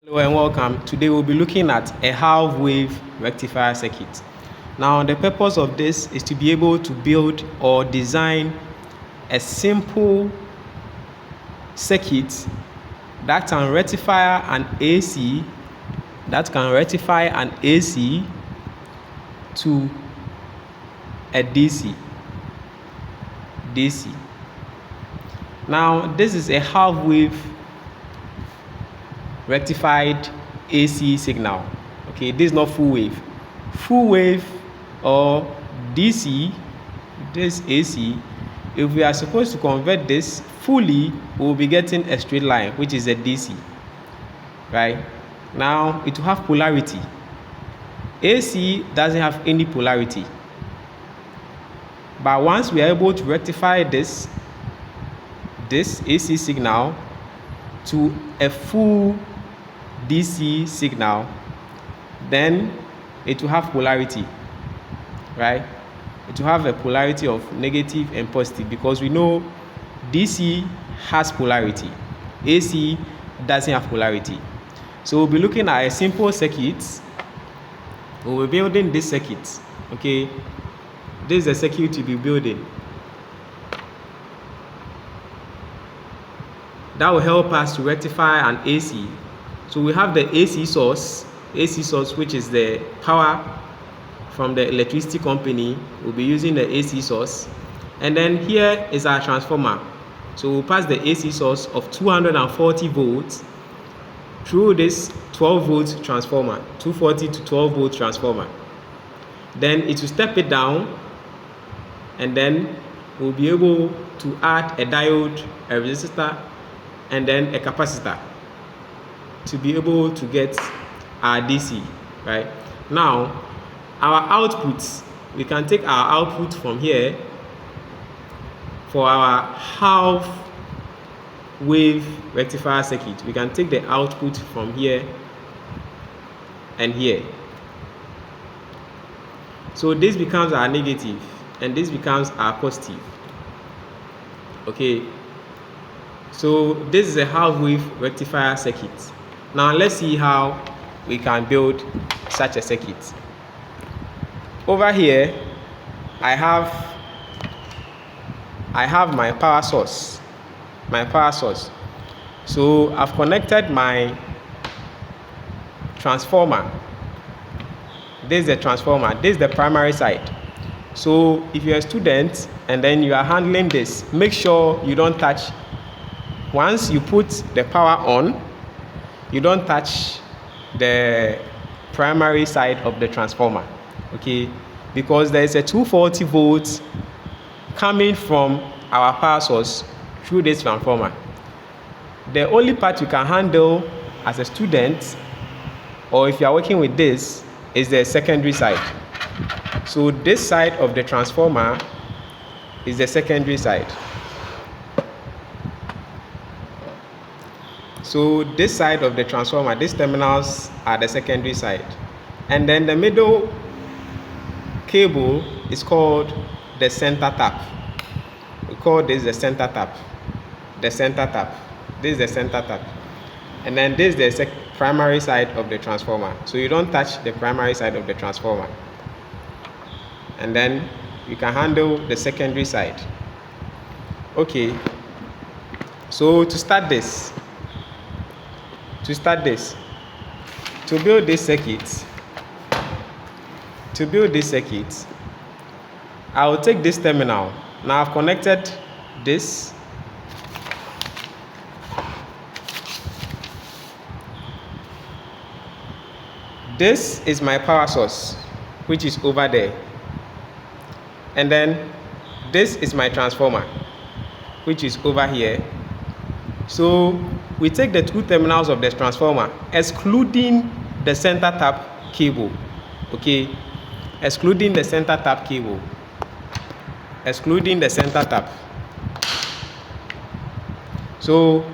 Hello and welcome. Today we'll be looking at a half wave rectifier circuit. Now the purpose of this is to be able to build or design a simple circuit that can rectify an AC to a DC. Now this is a half wave rectified AC signal. Okay, this is not full wave. Full wave or DC, this AC, if we are supposed to convert this fully, we will be getting a straight line, which is a DC. Right? Now it will have polarity. AC doesn't have any polarity. But once we are able to rectify this AC signal to a full DC signal, then it will have polarity, right? It will have a polarity of negative and positive, because we know DC has polarity, AC doesn't have polarity. So we'll be looking at a simple circuit. We'll be building this circuit. Okay, this is the circuit to be building. That will help us to rectify an AC. So we have the AC source, which is the power from the electricity company. We'll be using the AC source. And then here is our transformer. So we'll pass the AC source of 240 volts through this 12 volt transformer, 240 to 12 volt transformer. Then it will step it down, and then we'll be able to add a diode, a resistor, and then a capacitor to be able to get our DC, right? Now, our outputs, we can take our output from here for our half wave rectifier circuit. We can take the output from here and here. So this becomes our negative and this becomes our positive. Okay. So this is a half wave rectifier circuit. Now let's see how we can build such a circuit. Over here, I have my power source. So I've connected my transformer. This is the transformer. This is the primary side. So if you're a student and then you are handling this, make sure you don't touch. Once you put the power on, you don't touch the primary side of the transformer, okay? Because there is a 240 volts coming from our power source through this transformer. The only part you can handle as a student, or if you are working with this, is the secondary side. So this side of the transformer is the secondary side. So this side of the transformer, these terminals are the secondary side. And then the middle cable is called the center tap. We call this the center tap. This is the center tap. And then this is the primary side of the transformer. So you don't touch the primary side of the transformer. And then you can handle the secondary side. Okay. So to start this, to build this circuit, I will take this terminal. Now I've connected this. This is my power source, which is over there. And then this is my transformer, which is over here. So we take the two terminals of the transformer, excluding the center tap cable. Okay, excluding the center tap. So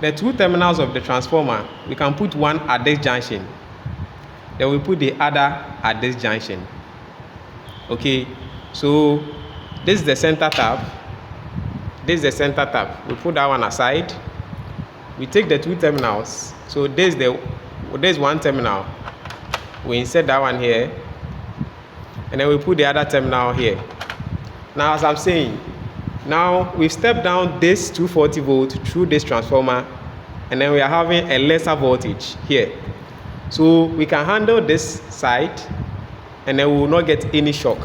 the two terminals of the transformer, we can put one at this junction, then we put the other at this junction. Okay, so this is the center tap. We put that one aside. we take the two terminals. So there's one terminal, we insert that one here, and then we put the other terminal here. Now, as I'm saying, now we've stepped down this 240 volt through this transformer, and then we are having a lesser voltage here. So we can handle this side, and then we will not get any shock.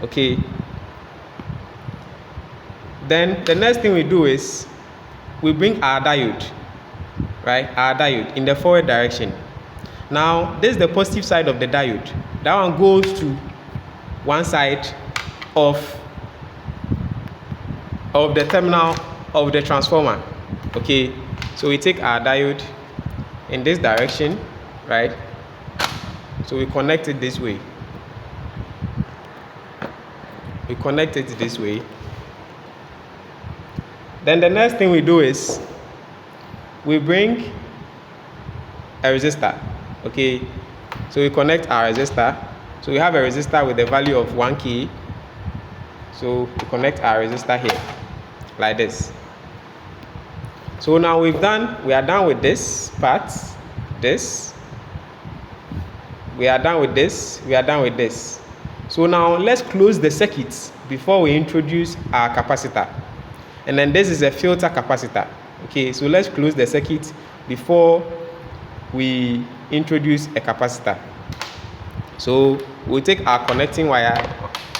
Okay. Then the next thing we do is we bring our diode, right? Our diode in the forward direction. Now, this is the positive side of the diode. That one goes to one side of the terminal of the transformer. Okay, so we take our diode in this direction, right? So we connect it this way. We connect it this way. Then the next thing we do is we bring a resistor. Okay, so we connect our resistor. So we have a resistor with a value of 1K. So we connect our resistor here like this. So now we are done with this part. We are done with this. We are done with this. So now let's close the circuit before we introduce our capacitor. And then this is a filter capacitor. Okay, so let's close the circuit before we introduce a capacitor. So we'll take our connecting wire,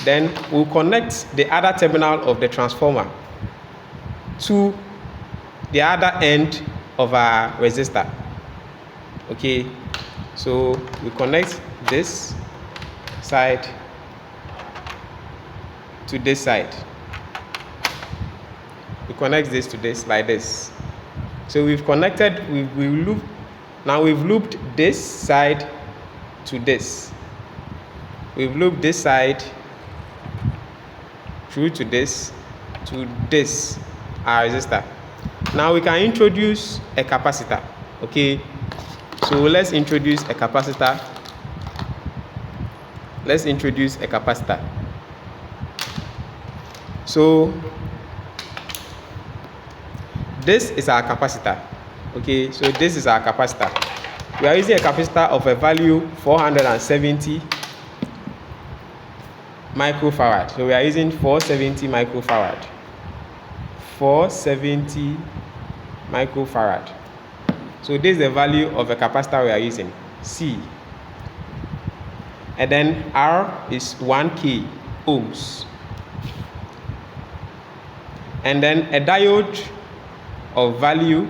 then we'll connect the other terminal of the transformer to the other end of our resistor. Okay, so we connect this side to this side. We connect this to this like this. So we've connected, now we've looped this side to this. We've looped this side through to this, our resistor. Now we can introduce a capacitor. Okay, so let's introduce a capacitor. Let's introduce a capacitor. So this is our capacitor. Okay, so this is our capacitor. We are using a capacitor of a value 470 microfarad. So we are using 470 microfarad. 470 microfarad. So this is the value of a capacitor we are using, C. And then R is 1K ohms. And then a diode of value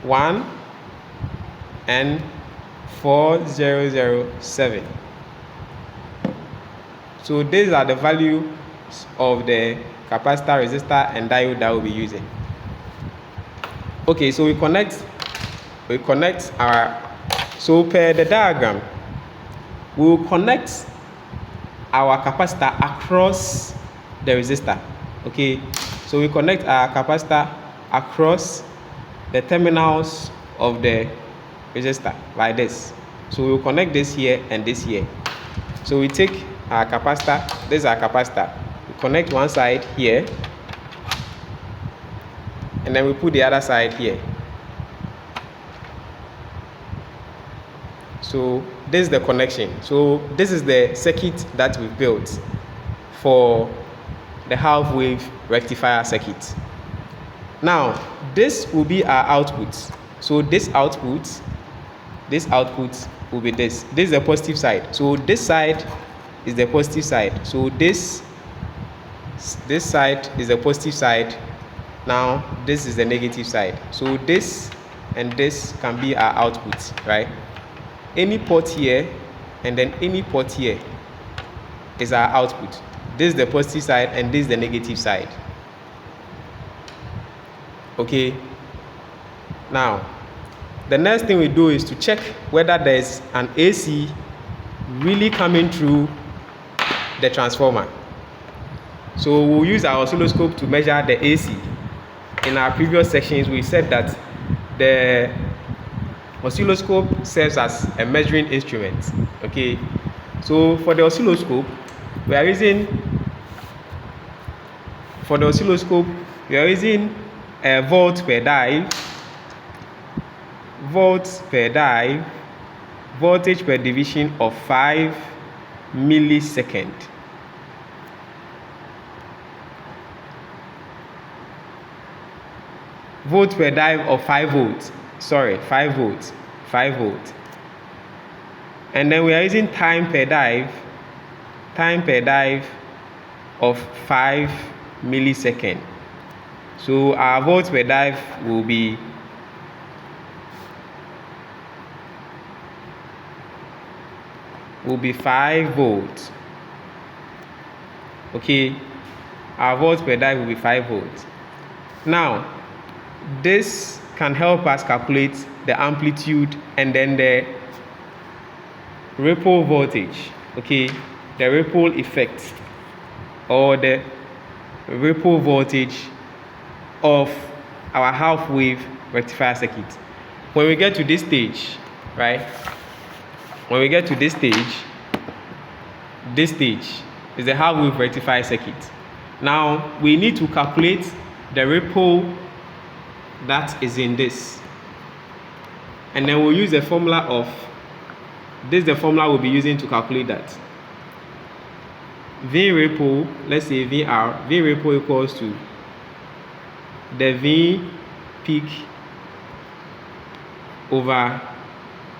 1 and 4007. So these are the values of the capacitor, resistor, and diode that we'll be using. Okay, so we connect our, so per the diagram, we will connect our capacitor across the resistor. Okay, so we connect our capacitor across the terminals of the resistor like this. So we will connect this here and this here. So we take our capacitor, this is our capacitor, we connect one side here, and then we put the other side here. So this is the connection. So this is the circuit that we've built for the half wave rectifier circuit. Now this will be our output. So this output will be this. This is the positive side. So this side is the positive side. So this side is the positive side. Now this is the negative side. So this and this can be our output, right? Any port here and then any port here is our output. This is the positive side and this is the negative side. Okay. Now the next thing we do is to check whether there is an AC really coming through the transformer. So we'll use our oscilloscope to measure the AC. In our previous sections, we said that the oscilloscope serves as a measuring instrument. Okay, so for the oscilloscope, we are using For the oscilloscope, we are using a volt per dive, voltage per division of 5 millisecond. Volt per dive of 5 volts. Sorry, 5 volts. 5 volts. And then we are using time per dive of 5 millisecond. So our volts per dive will be will be 5 volts. Okay, our volts per dive will be 5 volts. Now, this can help us calculate the amplitude and then the ripple voltage. Okay, the ripple effect or the ripple voltage of our half wave rectifier circuit. When we get to this stage, right? When we get to this stage is the half wave rectifier circuit. Now we need to calculate the ripple that is in this, and then we'll use the formula of this. The formula we'll be using to calculate that. V ripple, let's say VR, V ripple equals to the V peak over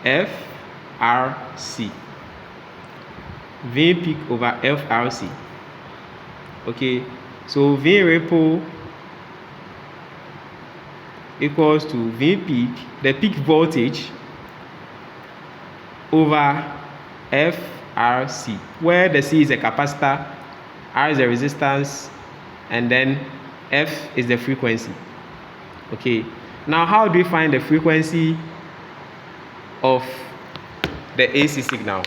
FRC. V peak over FRC. Okay, so V ripple equals to V peak, the peak voltage, over FRC, where the C is a capacitor, R is the resistance, and then F is the frequency. Okay, now how do we find the frequency of the AC signal?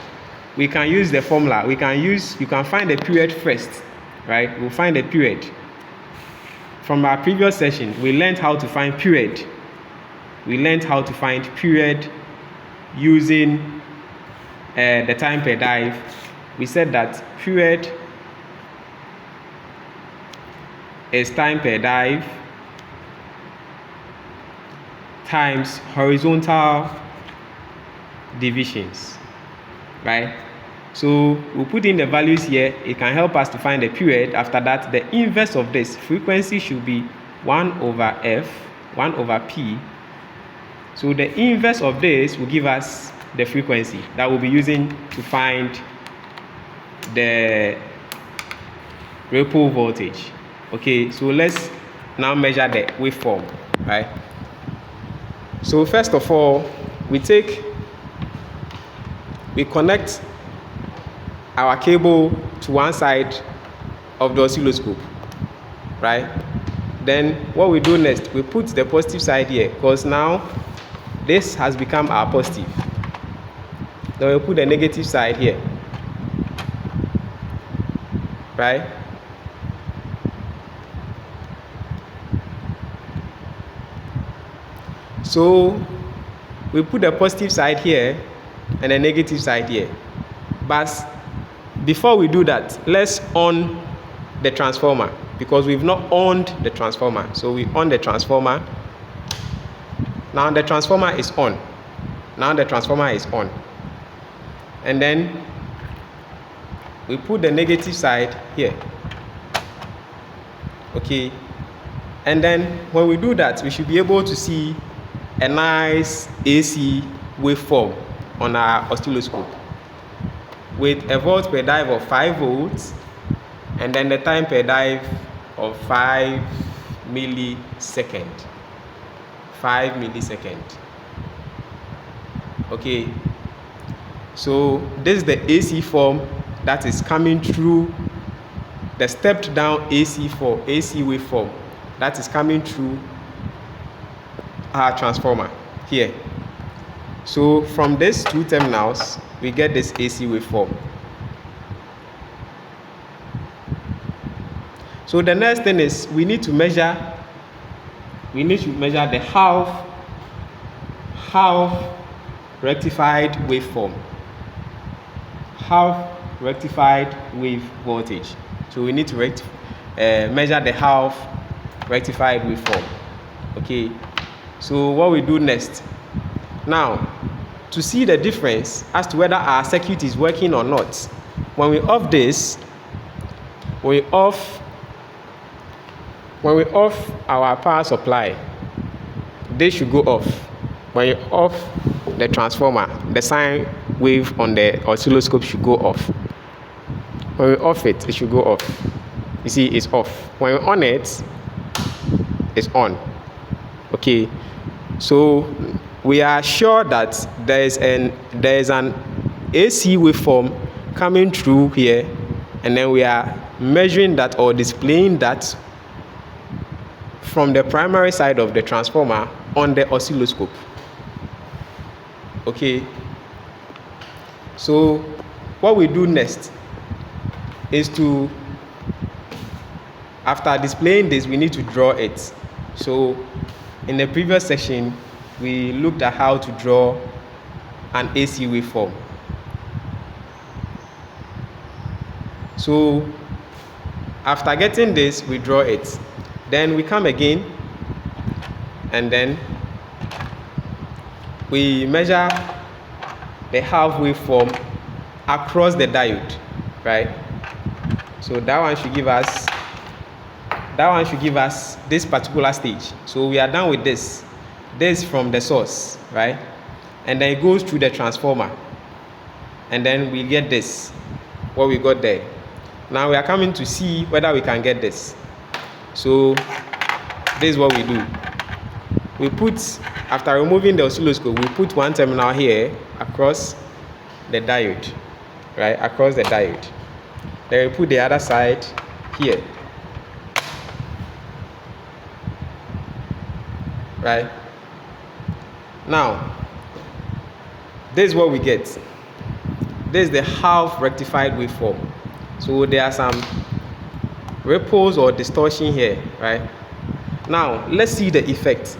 We can use the formula. You can find the period first, right? We'll find the period. From our previous session, we learned how to find period. We learned how to find period using the time per dive. We said that period is time per dive times horizontal divisions, right? So we'll put in the values here. It can help us to find the period. After that, the inverse of this frequency should be 1 over F, 1 over P. So the inverse of this will give us the frequency that we'll be using to find the ripple voltage. Okay, so let's now measure the waveform, right? So first of all, we connect our cable to one side of the oscilloscope, right? Then what we do next, we put the positive side here, because now this has become our positive. Then we put the negative side here, right? So we put the positive side here and the negative side here. But before we do that, let's on the transformer, because we've not on the transformer. So we on the transformer. Now the transformer is on. Now the transformer is on. And then we put the negative side here. Okay. And then when we do that, we should be able to see a nice AC waveform on our oscilloscope with a volt per dive of 5 volts and then the time per dive of 5 millisecond. 5 millisecond. Okay, so this is the AC form that is coming through the stepped down AC waveform that is coming through our transformer here. So from these two terminals, we get this AC waveform. So the next thing is we need to measure the half rectified waveform, half rectified wave voltage. So we need to measure the half rectified waveform. Okay, so what we do next now to see the difference as to whether our circuit is working or not, when we off this, when we off our power supply, this should go off. When you off the transformer, the sine wave on the oscilloscope should go off. When we off it, it should go off. You see, it's off. When we on it, it's on. Okay, so we are sure that there is an AC waveform coming through here, and then we are measuring that or displaying that from the primary side of the transformer on the oscilloscope. Okay, so what we do next is to, after displaying this, we need to draw it. So in the previous section we looked at how to draw an AC waveform. So after getting this, we draw it. Then we come again and then we measure the half waveform across the diode, right? So that one should give us this particular stage. So we are done with this from the source, right? And then it goes through the transformer, and then we get this, what we got there. Now we are coming to see whether we can get this. So this is what we do. We put, after removing the oscilloscope, we put one terminal here across the diode, right? Across the diode. Then we put the other side here, right? Now, this is what we get. This is the half rectified waveform. So there are some ripples or distortion here, right? Now let's see the effect.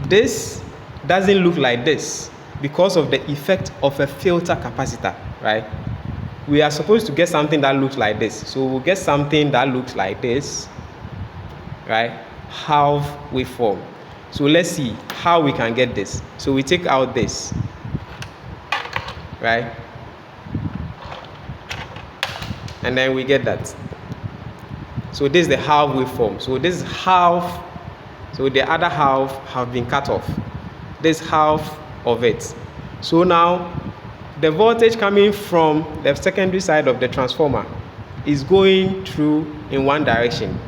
This doesn't look like this because of the effect of a filter capacitor, right? We are supposed to get something that looks like this. So we'll get something that looks like this, right? Half waveform. So let's see how we can get this. So we take out this, right? And then we get that. So this is the half waveform. So this is half. So the other half have been cut off. This half of it. So now the voltage coming from the secondary side of the transformer is going through in one direction.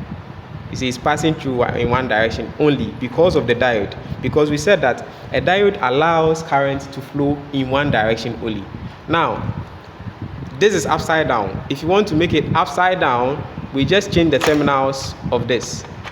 You see, it's passing through in one direction only because of the diode. Because we said that a diode allows current to flow in one direction only. Now, this is upside down. If you want to make it upside down, we just change the terminals of this.